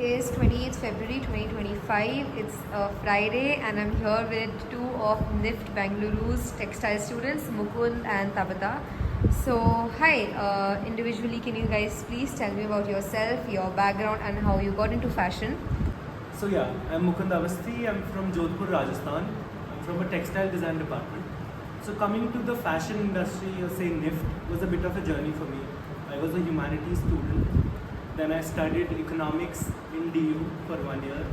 is 28th February 2025. It's a Friday and I'm here with two of NIFT Bangalore's textile students, Mukund and Tabitha. So, hi, individually, can you guys please tell me about yourself, your background, and how you got into fashion? So yeah, I'm Mukund and Tabitha. I'm from Jodhpur, Rajasthan. I'm from a textile design department. So coming to the fashion industry, or say NIFT, was a bit of a journey for me. I was a humanities student. Then I studied economics in DU for 1 year.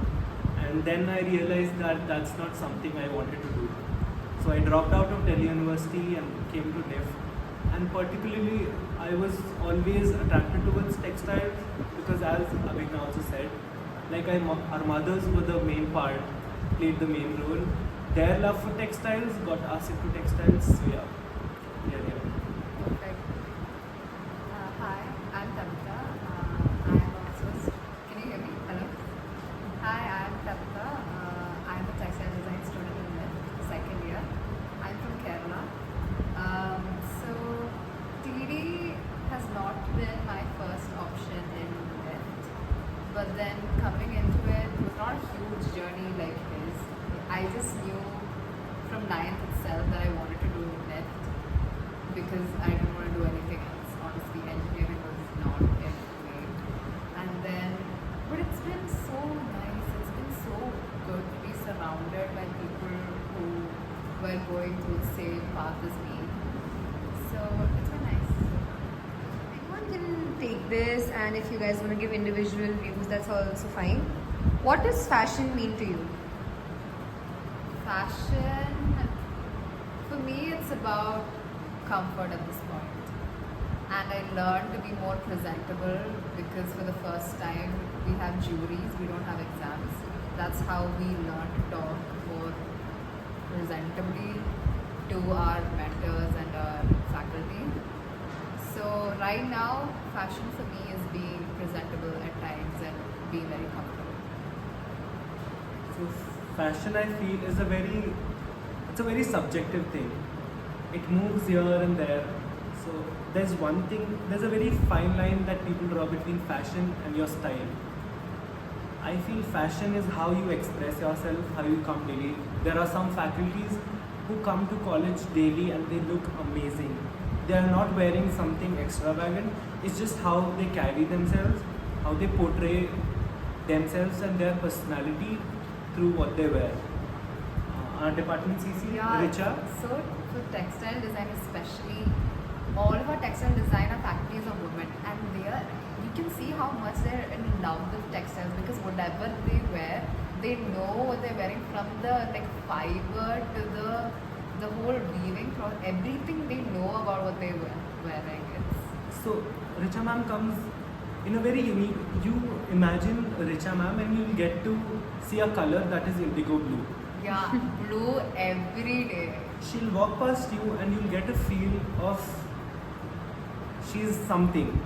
And then I realized that that's not something I wanted to do. So I dropped out of Delhi University and came to NIFT. And particularly, I was always attracted towards textiles because, as Abhigna also said, like our mothers were the main part, played the main role. Their love for textiles got us into textiles. So yeah. Perfect. Hi, I'm Tabitha. I'm also. Can you hear me? Hello. Hi, I'm Tabitha. I'm a textile design student in NIFT, second year. I'm from Kerala. So TD has not been my first option in NIFT, but then coming into it was not a huge journey like his. I just knew from 9th itself that I wanted to do NIFT because I didn't want to do anything else. Honestly, engineering was not in me. And then, but it's been so nice. It's been so good to be surrounded by people who were going through the same path as me. So it's been nice. Anyone can take this, and if you guys want to give individual views, that's also fine. What does fashion mean to you? Fashion, for me, it's about comfort at this point. And I learned to be more presentable because for the first time we have juries, we don't have exams. That's how we learn to talk more presentably to our mentors and our faculty. So right now, fashion for me is being presentable at times and being very comfortable. So fashion, I feel, is it's a very subjective thing. It moves here and there. So there's a very fine line that people draw between fashion and your style. I feel fashion is how you express yourself, how you come daily. There are some faculties who come to college daily and they look amazing. They are not wearing something extravagant. It's just how they carry themselves, how they portray themselves and their personality through what they wear. Our department CC, Richa. So for textile design especially, all of our textile designer faculties are women, and you can see how much they're in love with textiles because whatever they wear, they know what they're wearing, from the fiber to the whole weaving, from everything they know about what they're wearing. So Richa ma'am comes in a very unique. You imagine Richa ma'am and you'll get to see a color that is indigo blue. Yeah, blue every day. She'll walk past you and you'll get a feel of she's something.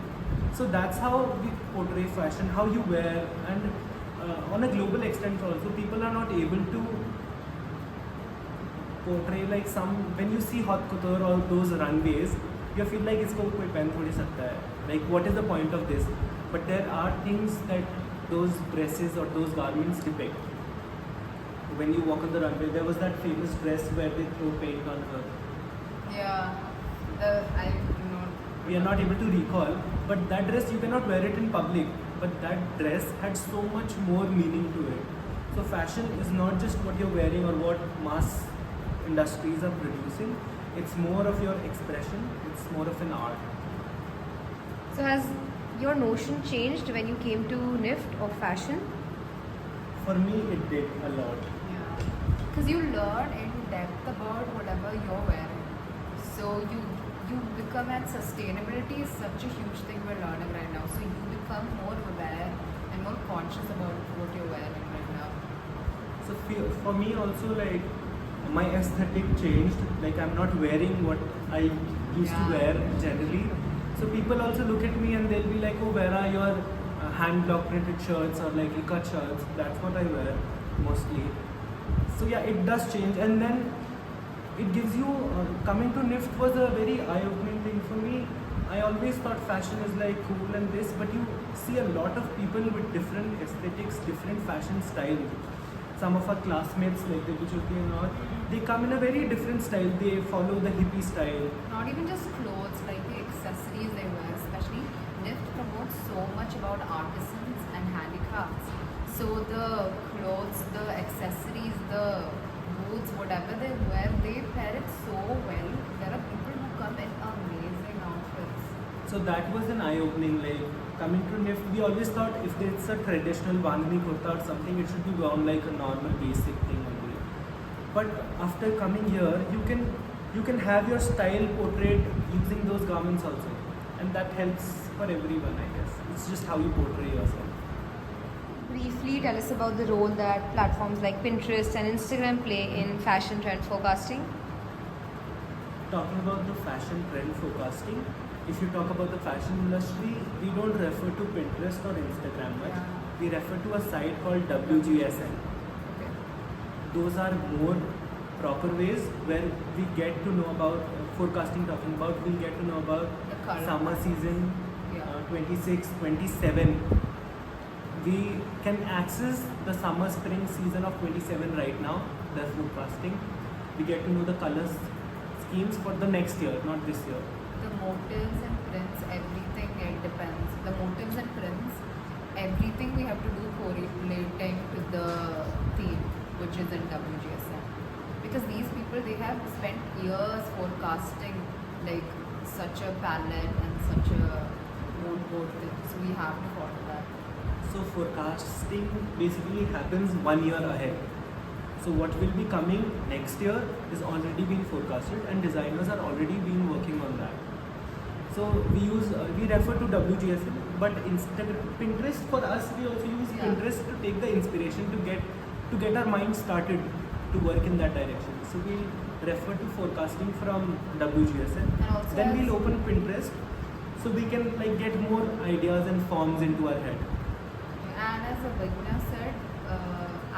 So that's how we portray fashion, how you wear, and on a global extent also, people are not able to portray when you see haute couture or those runways, you feel like isko koi pehen thodi sakta hai. Like, what is the point of this? But there are things that those dresses or those garments depict. When you walk on the runway, there was that famous dress where they throw paint on her. Yeah, I do not. We are not able to recall, but that dress, you cannot wear it in public. But that dress had so much more meaning to it. So fashion is not just what you're wearing or what mass industries are producing. It's more of your expression. It's more of an art. So, has your notion changed when you came to NIFT of fashion? For me, it did a lot. Yeah, because you learn in depth about whatever you're wearing. So you become, and sustainability is such a huge thing we're learning right now. So you become more aware and more conscious about what you're wearing right now. So for me also, my aesthetic changed. I'm not wearing what I used to wear generally. So people also look at me and they'll be like, oh, where are your hand block printed shirts or ikat shirts? That's what I wear mostly. So yeah, it does change, and then it gives you, coming to NIFT was a very eye-opening thing for me. I always thought fashion is like cool and this, but you see a lot of people with different aesthetics, different fashion styles. Some of our classmates, like the Bichuti and all, they come in a very different style. They follow the hippie style. Not even just clothes, like the accessories they wear, especially NIFT promotes so much about artisans and handicrafts. So the clothes, the accessories, the boots, whatever they wear, they pair it so well. There are people who come in amazing outfits. So that was an eye-opening. Like coming to NIFT, we always thought if it's a traditional bandhani kurta or something, it should be worn like a normal basic thing only. But after coming here, you can have your style portrayed using those garments also, and that helps for everyone, I guess. It's just how you portray yourself. Briefly tell us about the role that platforms like Pinterest and Instagram play in fashion trend forecasting. Talking about the fashion trend forecasting, if you talk about the fashion industry, we don't refer to Pinterest or Instagram much. Yeah. We refer to a site called WGSN. Okay. Those are more proper ways where we get to know about forecasting. Talking about, we'll get to know about The current summer season Yeah. 26, 27. We can access the summer spring season of 27 right now. They're forecasting. We get to know the colors schemes for the next year, not this year. The motives and prints, everything, it depends. The motives and prints, everything we have to do correlating to the theme, which is in WGSN. Because these people, they have spent years forecasting like such a palette and such a mood board thing. So we have to follow that. So forecasting basically happens 1 year ahead. So what will be coming next year is already being forecasted, and designers are already been working on that. So we refer to WGSN, but Pinterest for us, we also use Yeah. Pinterest to take the inspiration to get our mind started to work in that direction. So we refer to forecasting from WGSN. And also Then as- we'll open Pinterest, so we can like get more ideas and forms into our head. And as a beginner said,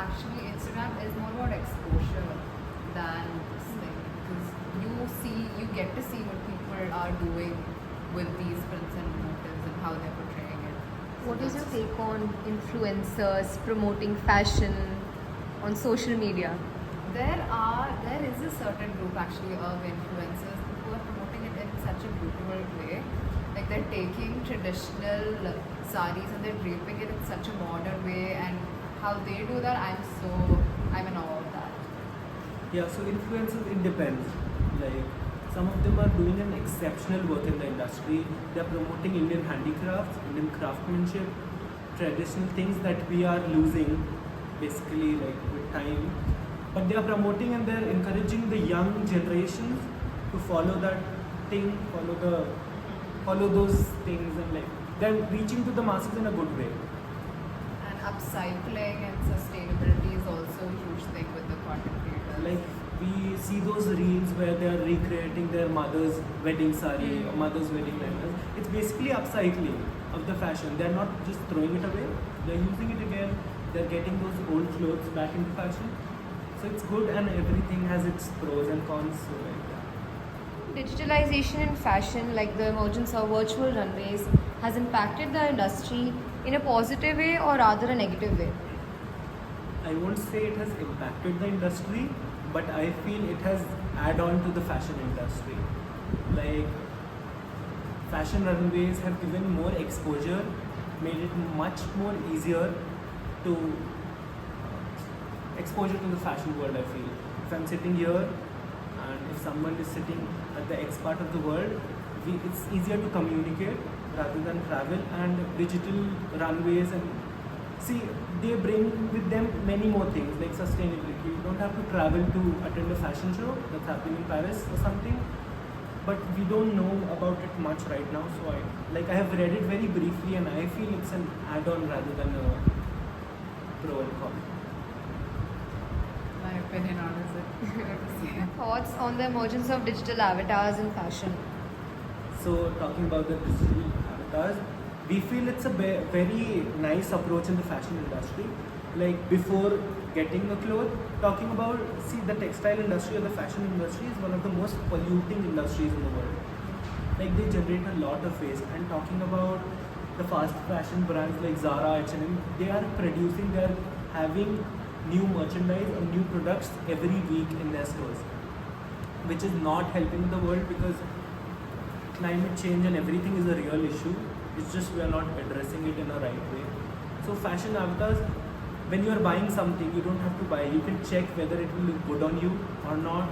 actually Instagram is more about exposure than this thing, because you get to see what people are doing with these prints and motives and how they're portraying it. So What is your that's- take on influencers promoting fashion on social media? There is a certain group actually of influencers who are promoting it in such a beautiful way. Like they're taking traditional saris and they're draping it in such a modern way, and how they do that, I'm in awe of that. Yeah, so influencers, it depends. Like some of them are doing an exceptional work in the industry. They're promoting Indian handicrafts, Indian craftsmanship, traditional things that we are losing basically like with time. But they are promoting and they're encouraging the young generations to follow that thing, follow those things, and like they're reaching to the masses in a good way. And upcycling and sustainability is also a huge thing with the content creators. Like we see those reels where they are recreating their mother's wedding sari or mother's wedding lehengas. It's basically upcycling of the fashion. They're not just throwing it away, they're using it again. They're getting those old clothes back into fashion. So it's good, and everything has its pros and cons. So like that. Digitalization in fashion, like the emergence of virtual runways, has impacted the industry in a positive way or rather a negative way? I won't say it has impacted the industry, but I feel it has add on to the fashion industry. Like fashion runways have given more exposure, made it much more easier to exposure to the fashion world. I feel if I'm sitting here and if someone is sitting at the X part of the world, it's easier to communicate rather than travel. And digital runways, and see, they bring with them many more things like sustainability. You don't have to travel to attend a fashion show that's happening in Paris or something, but we don't know about it much right now. So I have read it very briefly, and I feel it's an add-on rather than a pro and con. My opinion on it. Thoughts on the emergence of digital avatars in fashion? So talking about the digital avatars, we feel it's a very nice approach in the fashion industry. Like before getting a cloth, talking about, see, the textile industry or the fashion industry is one of the most polluting industries in the world. like they generate a lot of waste. And talking about the fast fashion brands like Zara, H&M, they are producing, they are having new merchandise or new products every week in their stores, which is not helping the world because climate change and everything is a real issue. It's just we are not addressing it in a right way. So fashion avatars, when you are buying something, you don't have to buy. You can check whether it will look good on you or not.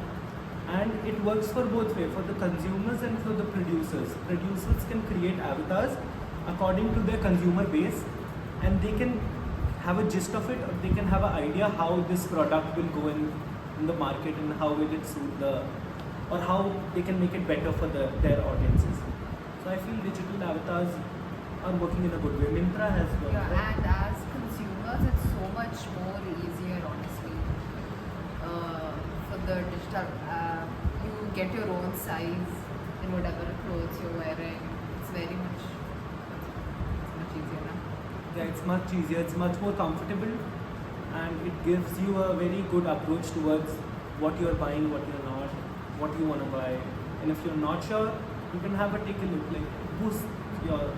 And it works for both ways, for the consumers and for the producers. Producers can create avatars according to their consumer base, and they can have a gist of it, or they can have an idea how this product will go in the market and how will it suit the, or how they can make it better for their audiences. So I feel digital avatars are working in a good way. Myntra has worked. Yeah, and as consumers, it's so much more easier, honestly. For the digital, you get your own size in whatever clothes you're wearing. It's much easier now. Yeah, it's much easier, it's much more comfortable, and it gives you a very good approach towards what you're buying, what you're not, what you want to buy. And if you're not sure, you can have a take a look, like boost your.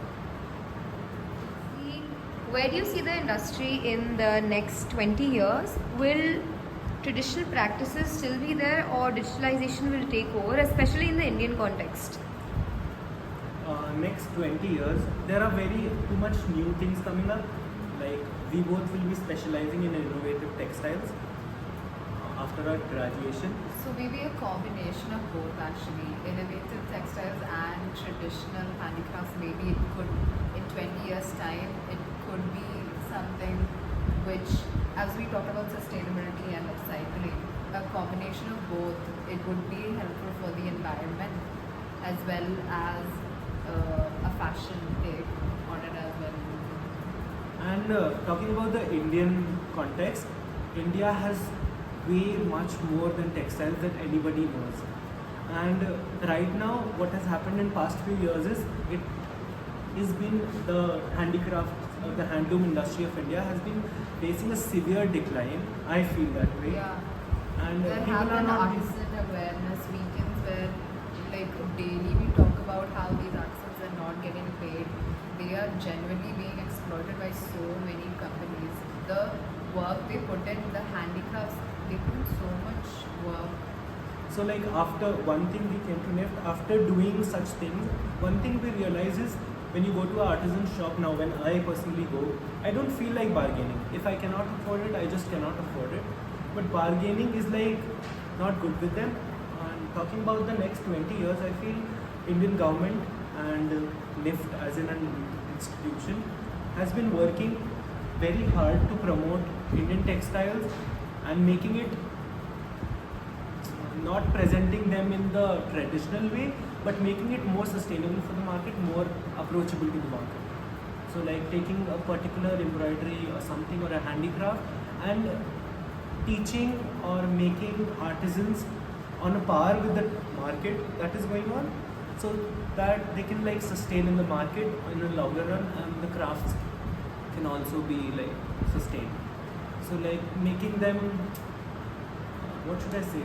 Where do you see the industry in the next 20 years? Will traditional practices still be there, or digitalization will take over, especially in the Indian context? Next 20 years, there are very too much new things coming up. Like we both will be specializing in innovative textiles after our graduation. So maybe a combination of both actually, innovative textiles and traditional handicrafts. Maybe it could, in 20 years time, it could be something which, as we talked about sustainability and upcycling, a combination of both, it would be helpful for the environment as well as a fashion take on it as well. And talking about the Indian context, India has way much more than textiles that anybody knows. And right now, what has happened in past few years is it has been the handicraft, the handloom industry of India has been facing a severe decline. I feel that way. Yeah. And There people have are been not. artisan awareness weekends where, like, daily we talk about how these artisans are not getting paid. They are genuinely being exploited by so many companies. The work they put in, the handicrafts, they put in so much work. So like after one thing we came to NIFT, after doing such things, one thing we realize is when you go to an artisan shop now, when I personally go, I don't feel like bargaining. If I cannot afford it, I just cannot afford it. But bargaining is like not good with them. And talking about the next 20 years, I feel Indian government and NIFT as in an institution has been working very hard to promote Indian textiles and making it, not presenting them in the traditional way, but making it more sustainable for the market, more approachable to the market. So like taking a particular embroidery or something or a handicraft and teaching or making artisans on a par with the market that is going on, so that they can like sustain in the market in the longer run, and the crafts can also be like sustained. So like making them, what should I say?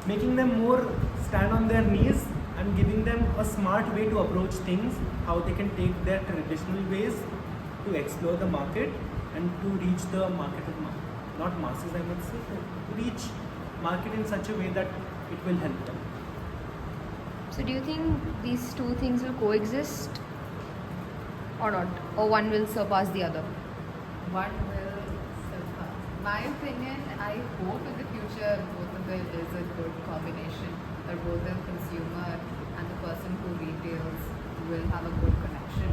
Making them more stand on their knees and giving them a smart way to approach things, how they can take their traditional ways to explore the market and to reach the market of not masses, I would say, to reach market in such a way that it will help them. So do you think these two things will coexist or not? Or one will surpass the other? One will surpass. My opinion, I hope in the future both of them is a good combination, that both the consumer and the person who retails will have a good connection.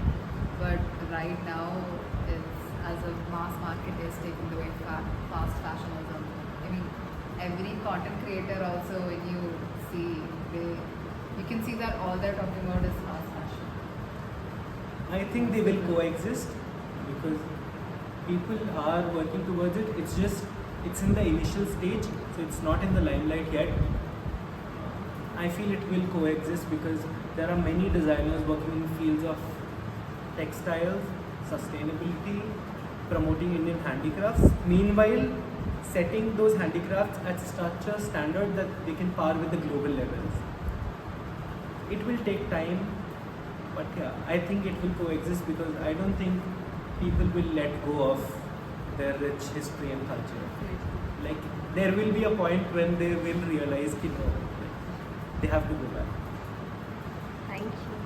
But right now, it's, as a mass market is taking the way fast fashionism. I mean, every content creator also, when you see, you can see that all they're talking about is fast fashion. I think they will coexist because people are working towards it. It's just, it's in the initial stage, so it's not in the limelight yet. I feel it will coexist because there are many designers working in fields of textiles, sustainability, promoting Indian handicrafts. Meanwhile, setting those handicrafts at such a standard that they can par with the global levels. it will take time, but yeah, I think it will coexist because I don't think people will let go of their rich history and culture. Like there will be a point when they will realize that no, like, they have to go back. Thank you.